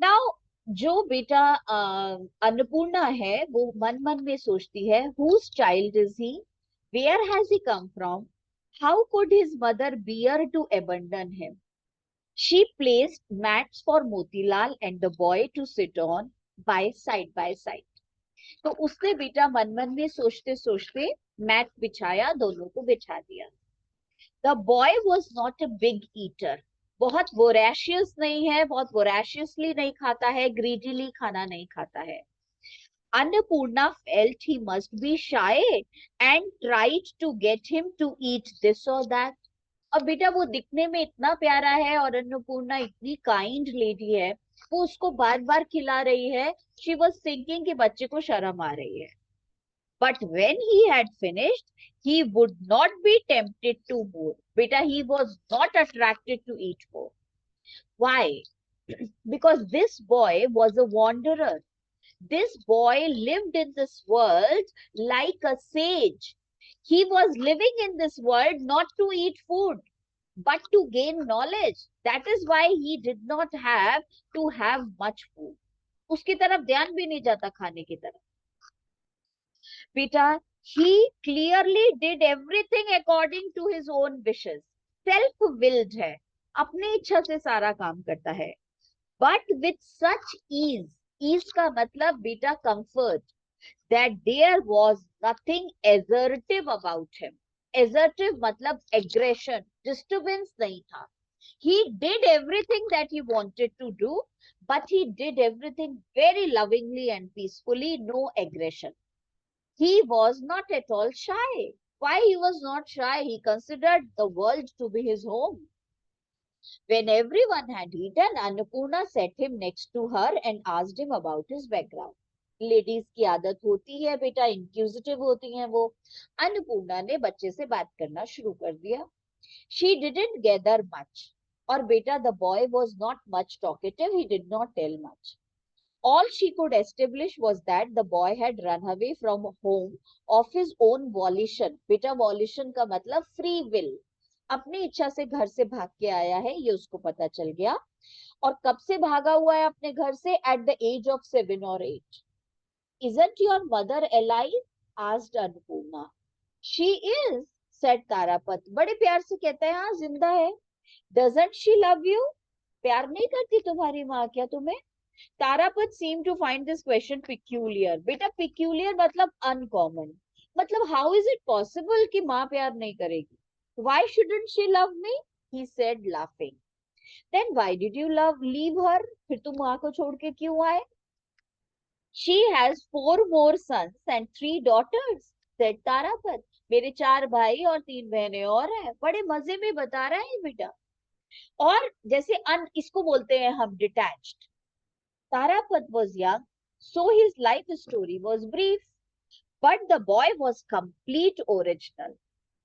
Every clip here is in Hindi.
नाउ जो बेटा अन्नपूर्णा है वो मन मन में सोचती है, whose child is he, where has he come from, how could his mother bear to abandon him. She placed mats for Motilal and the boy to sit on by side. तो उसने बेटा मन मन में सोचते सोचते मैट बिछाया, दोनों को बिछा दिया. The boy was not a big eater, बहुत वोरेशियस नहीं है, बहुत वोरेशियसली नहीं खाता है, ग्रीडीली खाना नहीं खाता है. Annapurna felt he must be shy and tried to get him to eat this or that. अब बेटा वो दिखने में इतना प्यारा है और अन्नपूर्णा इतनी काइंड लेडी है, वो उसको बार बार खिला रही है. शी वॉज थिंकिंग कि बच्चे को शर्म आ रही है. But when he had finished, he would not be tempted to more. Beta, he was not attracted to eat more. Why? Because this boy was a wanderer. This boy lived in this world like a sage. He was living in this world not to eat food, but to gain knowledge. That is why he did not have to have much food. उसकी तरफ ध्यान भी नहीं जाता खाने की तरफ. Peter, he clearly did everything according to his own wishes. Self-willed है, अपनी इच्छा से सारा काम करता है. But with such ease, ease का मतलब बेटा comfort, that there was nothing assertive about him. Assertive मतलब aggression, disturbance नहीं था. He did everything that he wanted to do, but he did everything very lovingly and peacefully, no aggression. He was not at all shy. Why he was not shy? He considered the world to be his home. When everyone had eaten, Annapurna set him next to her and asked him about his background. Ladies की आदत होती है बेटा, इंक्यूजिटिव होती हैं वो. अन्नपूर्णा ने बच्चे से बात करना शुरू कर दिया. She didn't gather much. और बेटा the boy was not much talkative. He did not tell much. All she could establish was that the boy had run away from home of his own volition. बेटा volition का मतलब free will. अपनी इच्छा से घर से भाग के आया है, ये उसको पता चल गया. और कब से भागा हुआ है अपने घर से? At the age of 7 or 8. Isn't your mother alive? Asked Annapurna. She is, said Tarapat. बड़े प्यार से कहता है, हाँ जिंदा है. Doesn't she love you? प्यार नहीं करती तुम्हारी माँ क्या तुम्हें? Tarapat seemed to find this question peculiar. बेटा peculiar मतलब uncommon. मतलब how is it possible कि माँ प्यार नहीं करेगी? Why shouldn't she love me? He said laughing. Then why did you leave her? फिर तुम माँ को छोड़ के क्यों आए? She has 4 more sons and 3 daughters, said Tarapat. मेरे 4 भाई और 3 बहनें और हैं. बड़े मजे में बता रहा है बेटा. और जैसे इसको बोलते हैं हम detached. Tarapat was young, so his life story was brief, but the boy was complete original.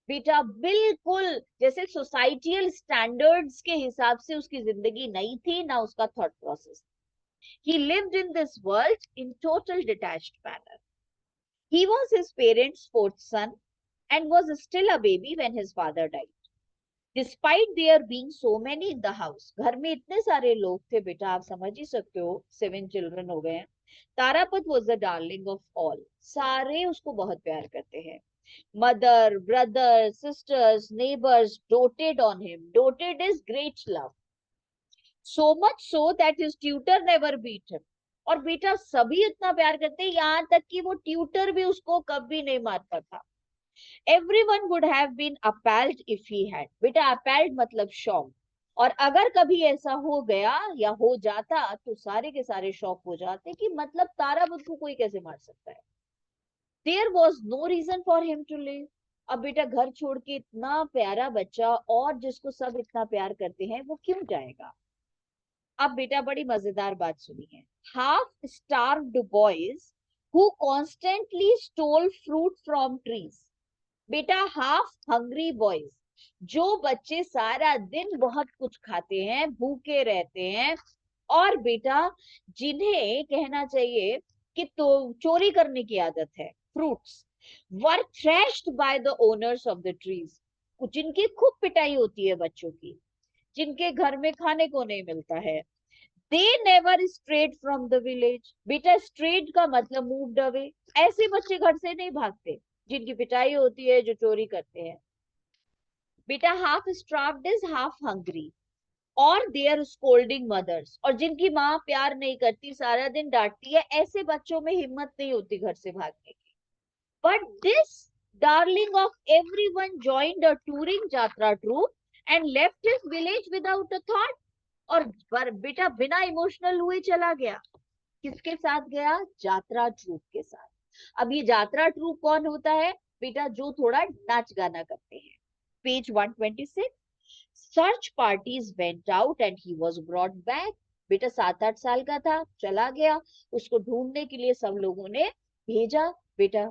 बेटा बिल्कुल जैसे सोसाइटियल स्टैंडर्ड्स के हिसाब से उसकी जिंदगी नहीं थी, ना उसका thought process. He lived in this world in total detached manner. He was his parents' 4th son and was still a baby when his father died. Despite there being so many in the house, घर में इतने सारे लोग थे बेटा, आप समझ ही सकते हो, 7 children हो गए हैं. तारापत was the darling of all. सारे उसको बहुत प्यार करते हैं. Mother, brothers, sisters, neighbors doted on him. Doted is great love. So much so that his tutor never beat him. और बेटा सभी इतना प्यार करते हैं, यहाँ तक कि वो ट्यूटर भी उसको कभी नहीं मारता था. Everyone would have been appalled if he had. बेटा appalled मतलब शॉक. और अगर कभी ऐसा हो गया या हो जाता तो सारे के सारे शॉक हो जाते कि मतलब ताराबुद्ध को कोई कैसे मार सकता है. There was no reason for him to live. अब बेटा घर छोड़ के इतना प्यारा बच्चा और जिसको सब इतना प्यार करते हैं वो क्यों जाएगा? अब बेटा बड़ी मजेदार बात सुनिए. Half starved boys who constantly stole fruit from trees. बेटा हाफ हंग्री बॉयज, जो बच्चे सारा दिन बहुत कुछ खाते हैं, भूखे रहते हैं, और बेटा जिन्हें कहना चाहिए कि तो चोरी करने की आदत है, fruits, were threshed by the owners of the trees. जिनकी खूब पिटाई होती है बच्चों की, जिनके घर में खाने को नहीं मिलता है. They never strayed from the village. बेटा स्ट्रेड का मतलब मूव्ड अवे। ऐसे बच्चे घर से नहीं भागते जिनकी पिटाई होती है, जो चोरी करते हैं। बेटा हाफ स्ट्राव्ड इज हाफ हंग्री, और देयर स्कोल्डिंग मदर्स, और जिनकी माँ प्यार नहीं करती, सारा दिन डांटती है, ऐसे बच्चों में हिम्मत नहीं होती घर से भागने की। But this darling of everyone joined a touring yatra troupe and left his village without a thought. और बेटा बिना इमोशनल हुए चला गया। किसके साथ गया? यात्रा ट्रूप के साथ। अब ये यात्रा ट्रूप कौन होता है? बेटा जो थोड़ा नाच गाना करते हैं। Page 126। Search parties went out and he was brought back. बेटा 7-8 साल का था, चला गया। उसको ढूंढने के लिए सब लोगों ने भेजा। बेटा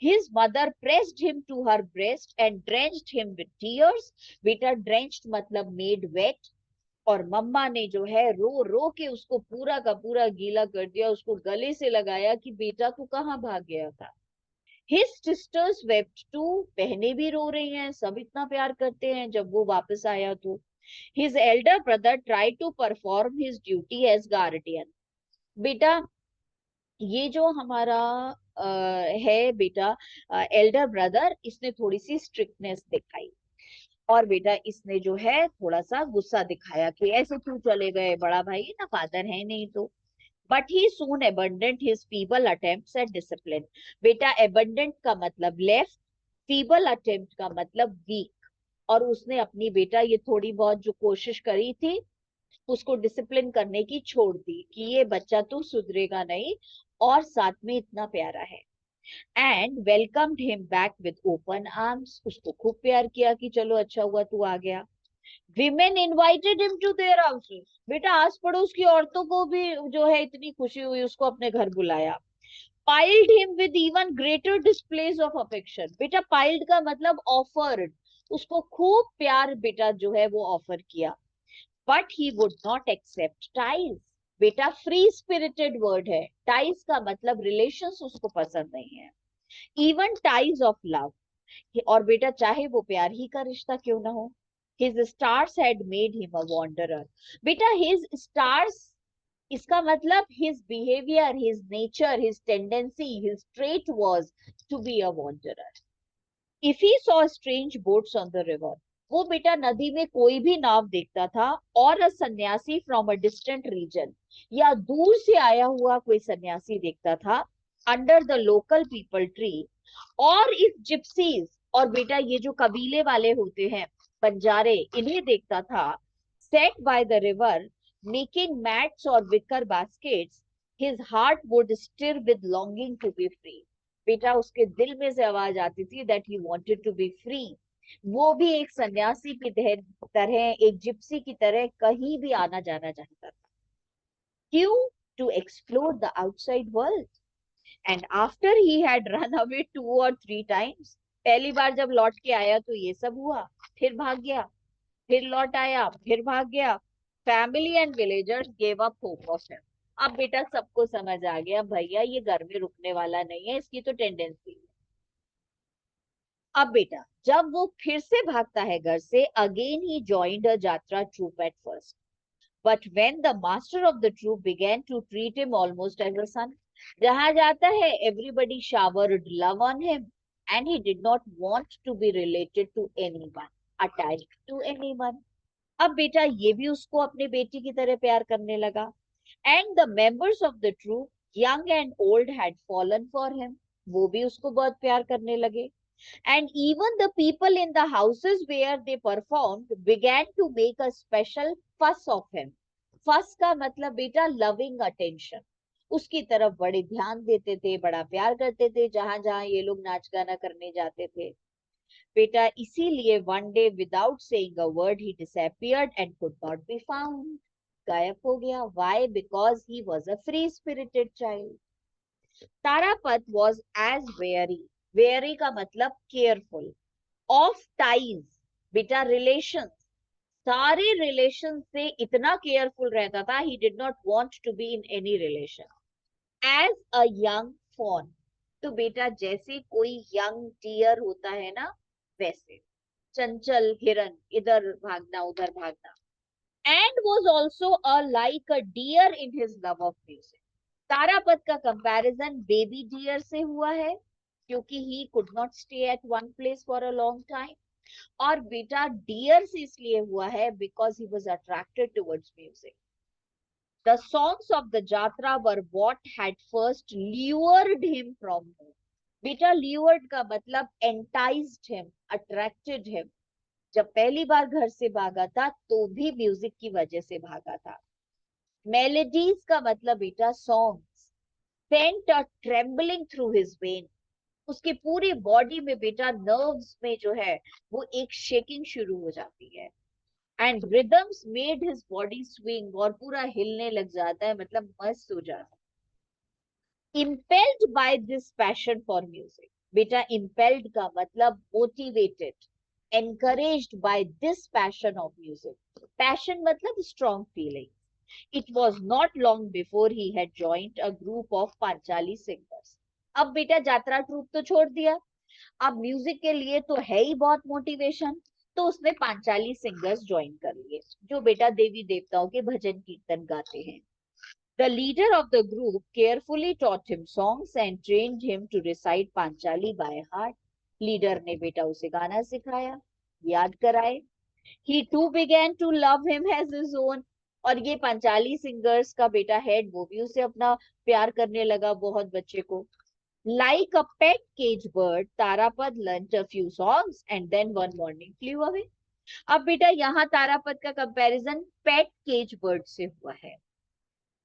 his mother pressed him to her breast and drenched him with tears। बेटा drenched मतलब made wet, और मम्मा ने जो है रो रो के उसको पूरा का पूरा गीला कर दिया, उसको गले से लगाया कि बेटा तू कहाँ भाग गया था। His sisters wept too। बहनें भी रो रही हैं, सब इतना प्यार करते हैं जब वो वापस आया तो। His elder brother tried to perform his duty as guardian। बेटा ये जो हमारा है बेटा एल्डर ब्रदर, इसने थोड़ी सी स्ट्रिक्टनेस दिखाई, और बेटा इसने जो है थोड़ा सा गुस्सा दिखाया कि ऐसे क्यों चले गए, बड़ा भाई है ना, फादर है नहीं तो। But he soon abandoned his feeble attempts at discipline। बेटा abandoned का मतलब लेफ्ट, feeble attempt का मतलब वीक, और उसने अपनी बेटा ये थोड़ी बहुत जो कोशिश करी थी उसको डिसिप्लिन करने की छोड़ दी कि ये बच्चा तो सुधरेगा नहीं, और साथ में इतना प्यारा है। And welcomed him back with open arms. उसको खूब प्यार किया कि चलो अच्छा हुआ तू आ गया। Women invited him to their houses. बेटा आस पड़ोस की औरतों को भी जो है इतनी खुशी हुई, उसको अपने घर बुलाया। Piled him with even greater displace of affection. बेटा पाइल्ड का मतलब ऑफर्ड, उसको खूब प्यार बेटा जो है वो ऑफर किया। But he would not accept ties. बेटा फ्री स्पिरिटेड वर्ड है, टाइज का मतलब रिलेशंस उसको पसंद नहीं है, इवन टाइज ऑफ लव। और बेटा चाहे वो प्यार ही का रिश्ता क्यों ना हो। His stars had made him a wanderer। बेटा his stars, इसका मतलब his behavior, his nature, his tendency, his trait was to be a wanderer। If he saw strange boats on the river, वो बेटा नदी में कोई भी नाव देखता था, और a सन्यासी from a distant region, या दूर से आया हुआ कोई सन्यासी देखता था, under the local people tree, और if gypsies, और बेटा ये जो कबीले वाले होते हैं बंजारे, इन्हें देखता था, set by the river making mats or wicker baskets, his heart would stir with longing to be free। बेटा उसके दिल में से आवाज आती थी that he wanted to be free. वो भी एक सन्यासी की तरह, एक जिप्सी की तरह कहीं भी आना जाना चाहता था। क्यों? To explore the outside world. And after he had run away 2 or 3 times, पहली बार जब लौट के आया तो ये सब हुआ, फिर भाग गया, फिर लौट आया, फिर भाग गया। Family and villagers gave up hope of him. अब बेटा सबको समझ आ गया भैया ये घर में रुकने वाला नहीं है, इसकी तो टेंडेंसी है। अब बेटा जब वो फिर से भागता है घर से, again he joined a yatra troupe at first, but when the master of the troupe began to treat him almost as a son. जहां जाता है everybody showered love on him, and he did not want to be related to anyone, attached to anyone. अब बेटा ये भी उसको अपने बेटी की तरह प्यार करने लगा। And the members of the troop, young and old, had fallen for him. वो भी उसको बहुत प्यार करने लगे। And even the people in the houses where they performed began to make a special fuss of him। Fuss का मतलब बेटा loving attention, उसकी तरफ बड़े ध्यान देते थे, बड़ा प्यार करते थे जहां जहां ये लोग नाच गाना करने जाते थे। बेटा इसीलिए one day without saying a word he disappeared and could not be found। गायब हो गया। Why? Because he was a free spirited child। तारापत was as wary, wary का मतलब केयरफुल, ऑफ टाइज, बेटा रिलेशन, सारे रिलेशन से इतना केयरफुल रहता था, he did not want to be in any relation. As a young fawn, तो बेटा जैसे कोई यंग डियर होता है ना, वैसे चंचल हिरन, इधर भागना उधर भागना। and was also like a deer in his love of music. Tarapada का कंपैरिजन बेबी डियर से हुआ है क्योंकि he could not stay at one place for a long time, और बेटा डियर से इसलिए हुआ है because he was attracted towards music. The songs of the Jatra were what had first lured him from home. बेटा lured का मतलब enticed him, attracted him. जब पहली बार घर से भागा था तो भी म्यूजिक की वजह से भागा था. मेलोडीज का मतलब बेटा songs. Sent a trembling through his when. उसकी पूरी बॉडी में बेटा नर्व्स में जो है वो एक शेकिंग शुरू हो जाती है. And rhythms made his body swing, और पूरा हिलने लग जाता है, मतलब मस्त हो जाता है. Impelled by this passion for music. बेटा इम्पेल्ड का मतलब motivated, encouraged by this passion of music. Passion मतलब strong feeling. It was not long before he had joined a group of Panchali singers. अब बेटा यात्रा ट्रूप तो छोड़ दिया, अब म्यूजिक के लिए तो है ही बहुत मोटिवेशन, तो उसने पांचाली सिंगर्स ज्वाइन कर लिए जो बेटा देवी देवताओं के भजन कीर्तन गाते हैं. The leader of the group carefully taught him songs and trained him to recite Panchali by heart. Leader ने बेटा उसे गाना सिखाया, याद कराए. He too began to love him as his own. और ये पंचाली सिंगर्स का बेटा हेड वो भी उसे अपना प्यार करने लगा बहुत बच्चे को. Like a pet cage bird, Tarapada learnt a few songs and then one morning flew away. अब बेटा यहाँ तारापद का कंपैरिजन पेट केज बर्ड से हुआ है.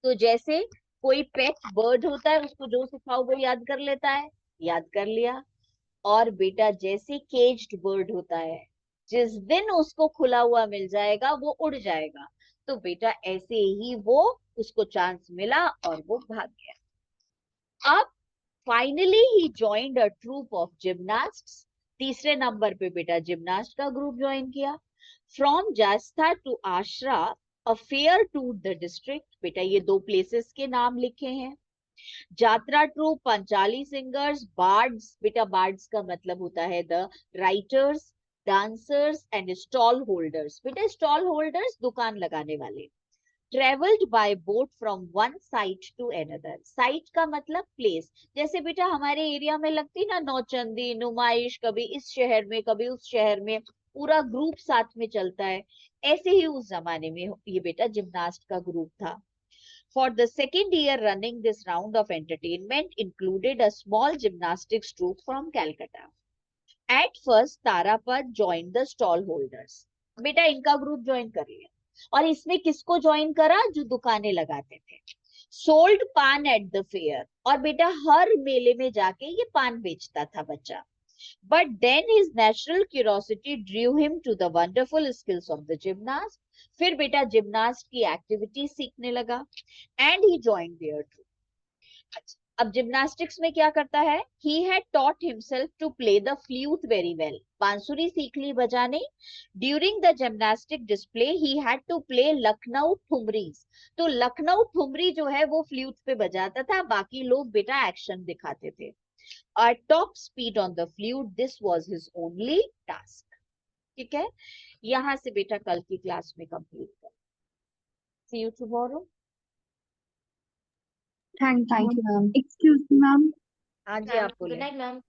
तो जैसे कोई पेट बर्ड होता है उसको जो सिखाओ वो याद कर लेता है, याद कर लिया. और बेटा जैसे केज्ड बर्ड होता है, जिस दिन उसको खुला हुआ मिल जाएगा वो उड़ जाएगा. तो बेटा ऐसे ही वो उसको चांस मिला और वो भाग गया. अब finally he joined a troupe of gymnasts. तीसरे नंबर पे बेटा जिमनास्ट का ग्रुप ज्वाइन किया. From jatra to jatra a fair tour the district. बेटा ये दो प्लेसेस के नाम लिखे हैं. Jatra troupe panchali singers. Bards, बेटा बार्ड्स का मतलब होता है the writers, dancers and stall holders. बेटा स्टॉल होल्डर्स दुकान लगाने वाले. Travelled by boat from one site to another. Site का मतलब प्लेस. जैसे बेटा हमारे एरिया में लगती ना नौचंदी नुमाइश, कभी इस शहर में कभी उस शहर में, पूरा ग्रुप साथ में चलता है. ऐसे ही उस जमाने में ये बेटा जिमनास्ट का ग्रुप था. For the second year running, this round of entertainment included a small gymnastics troupe from Calcutta. At first, Tarapad joined the stall holders. बेटा इनका ग्रुप ज्वाइन कर लिया. और इसमें किसको ज्वाइन करा? जो दुकानें लगाते थे. सोल्ड पान एट द फेयर. और बेटा हर मेले में जाके ये पान बेचता था बच्चा. But then his natural curiosity drew him to the wonderful skills of the gymnast. फिर बेटा जिमनास्ट की एक्टिविटी सीखने लगा. And he joined their troop. अच्छा, अब जिमनास्टिक्स में क्या करता है? He had taught himself to play the flute very well. बांसुरी सीख ली बजाने. During the gymnastic display, he had to play Lucknow ठुमरीज. तो लखनऊ ठुमरी जो है वो फ्लूट पे बजाता था, बाकी लोग बेटा एक्शन दिखाते थे. At top speed on the flute, this was his only task. ठीक है, यहां से बेटा कल की क्लास में कंप्लीट कर. See you tomorrow. Thank you, ma'am. Excuse me, ma'am. हाँ जी आप Good बोले. night, ma'am.